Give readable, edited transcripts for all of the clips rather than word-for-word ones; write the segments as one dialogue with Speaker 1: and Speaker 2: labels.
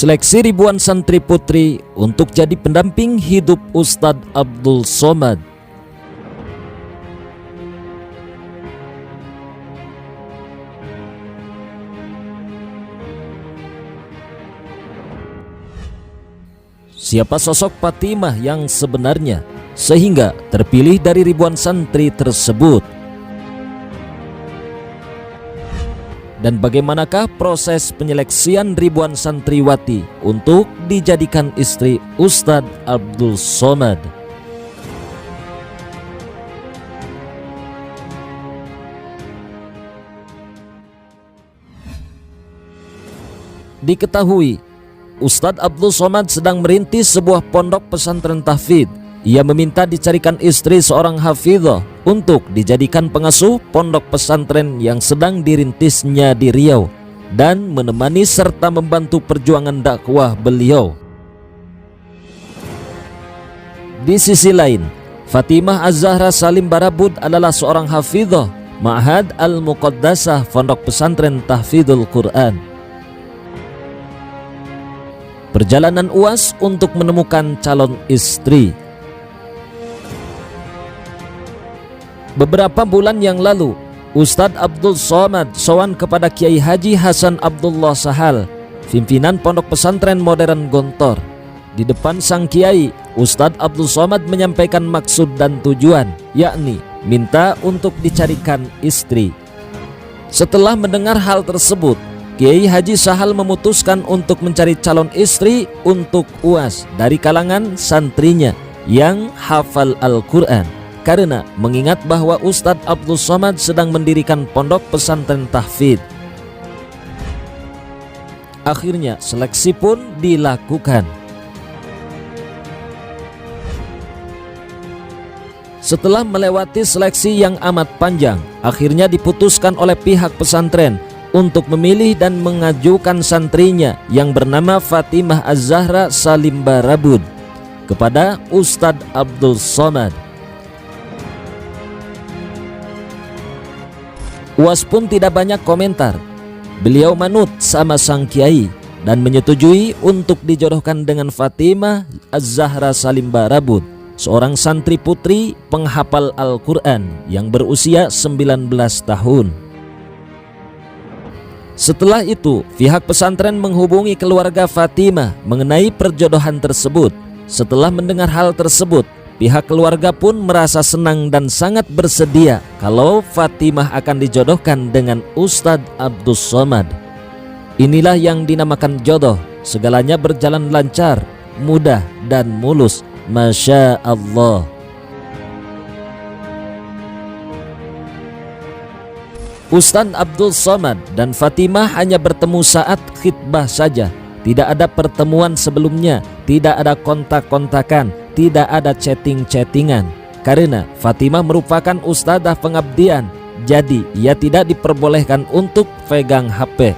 Speaker 1: Seleksi ribuan santri putri untuk jadi pendamping hidup Ustadz Abdul Somad. Siapa sosok Fatimah yang sebenarnya sehingga terpilih dari ribuan santri tersebut? Dan bagaimanakah proses penyeleksian ribuan santriwati untuk dijadikan istri Ustadz Abdul Somad? Diketahui, Ustadz Abdul Somad sedang merintis sebuah pondok pesantren tahfidz. Ia meminta dicarikan istri seorang hafidhah untuk dijadikan pengasuh pondok pesantren yang sedang dirintisnya di Riau dan menemani serta membantu perjuangan dakwah beliau. Di sisi lain, Fatimah Az-Zahra Salim Barabud adalah seorang hafidhah Ma'had Al-Muqaddasah Pondok Pesantren Tahfidzul Quran. Perjalanan UAS untuk menemukan calon istri. Beberapa bulan yang lalu, Ustadz Abdul Somad sowan kepada Kiai Haji Hasan Abdullah Sahal, pimpinan Pondok Pesantren Modern Gontor. Di depan sang Kiai, Ustadz Abdul Somad menyampaikan maksud dan tujuan, yakni minta untuk dicarikan istri. Setelah mendengar hal tersebut, Kiai Haji Sahal memutuskan untuk mencari calon istri untuk UAS dari kalangan santrinya yang hafal Al-Quran. Karena mengingat bahwa Ustadz Abdul Somad sedang mendirikan pondok pesantren tahfidz. Akhirnya seleksi pun dilakukan. Setelah melewati seleksi yang amat panjang, akhirnya diputuskan oleh pihak pesantren untuk memilih dan mengajukan santrinya yang bernama Fatimah Az-Zahra Salim Barabud kepada Ustadz Abdul Somad. UAS pun tidak banyak komentar. Beliau manut sama sang kiai dan menyetujui untuk dijodohkan dengan Fatimah Az-Zahra Salim Barabud, seorang santri putri penghafal Al-Quran yang berusia 19 tahun. Setelah itu, pihak pesantren menghubungi keluarga Fatimah mengenai perjodohan tersebut. Setelah mendengar hal tersebut, pihak keluarga pun merasa senang dan sangat bersedia kalau Fatimah akan dijodohkan dengan Ustadz Abdul Somad. Inilah yang dinamakan jodoh, segalanya berjalan lancar, mudah dan mulus. Masya Allah. Ustadz Abdul Somad dan Fatimah hanya bertemu saat khitbah saja. Tidak ada pertemuan sebelumnya, tidak ada kontak-kontakan, tidak ada chatting-chattingan. Karena Fatimah merupakan ustadzah pengabdian, jadi ia tidak diperbolehkan untuk pegang HP.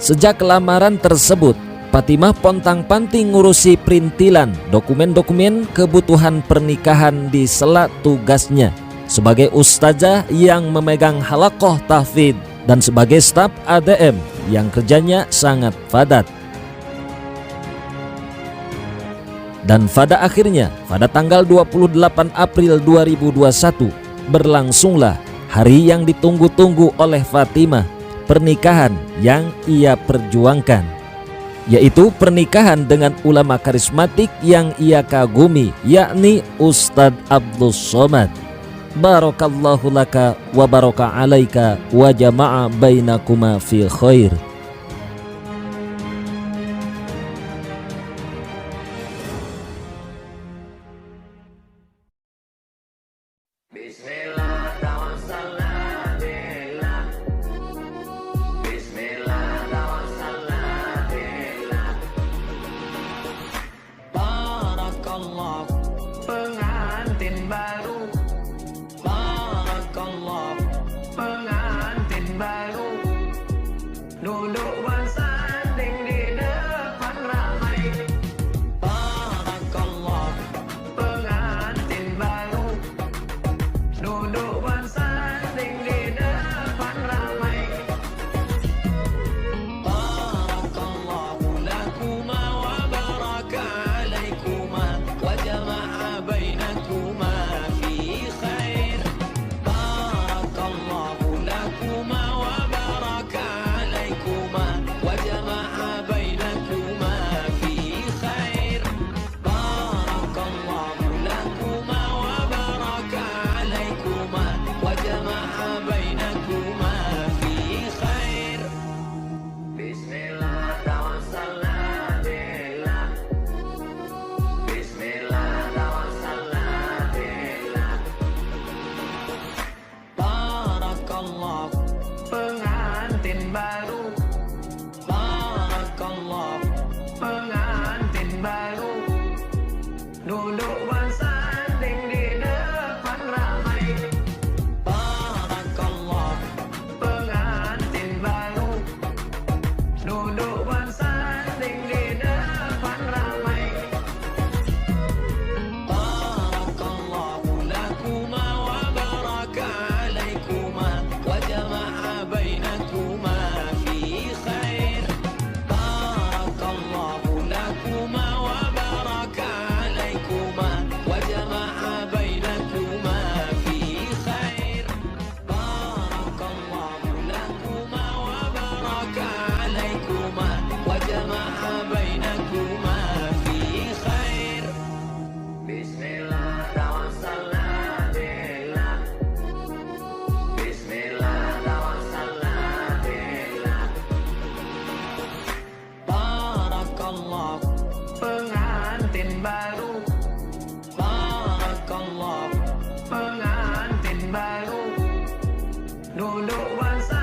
Speaker 1: Sejak lamaran tersebut, Fatimah pontang-panting ngurusi perintilan dokumen-dokumen kebutuhan pernikahan di sela tugasnya sebagai ustazah yang memegang halaqah tahfidz dan sebagai staf ADM yang kerjanya sangat padat. Dan pada akhirnya, pada tanggal 28 April 2021, berlangsunglah hari yang ditunggu-tunggu oleh Fatimah, pernikahan yang ia perjuangkan, yaitu pernikahan dengan ulama karismatik yang ia kagumi, yakni Ustadz Abdul Somad. Barakallahu laka wa baraka alaika wa jama'a bainakuma fi khair.
Speaker 2: Pengantin baru, barakallah, pengantin baru, duduk Barakallah, pengantin baru. Barakallah, pengantin baru. Duduk bersanding di depan ramai. Barakallah, pengantin baru. Duduk bersanding di depan ramai. Barakallahu lakuma wa baraka alaikuma wa jama'a bainakuma fi khair. Barakallahu lakuma wa baraka alaikuma wa jama'a bainakuma fi khair. Barakallahu lakuma wa baraka alaikuma wa jama'a bainakuma fi khair. Bismillah tawassalna billah. Bismillah tawassalna billah. Barakallah, pengantin baru. Barakallah, pengantin baru. Duduk bersama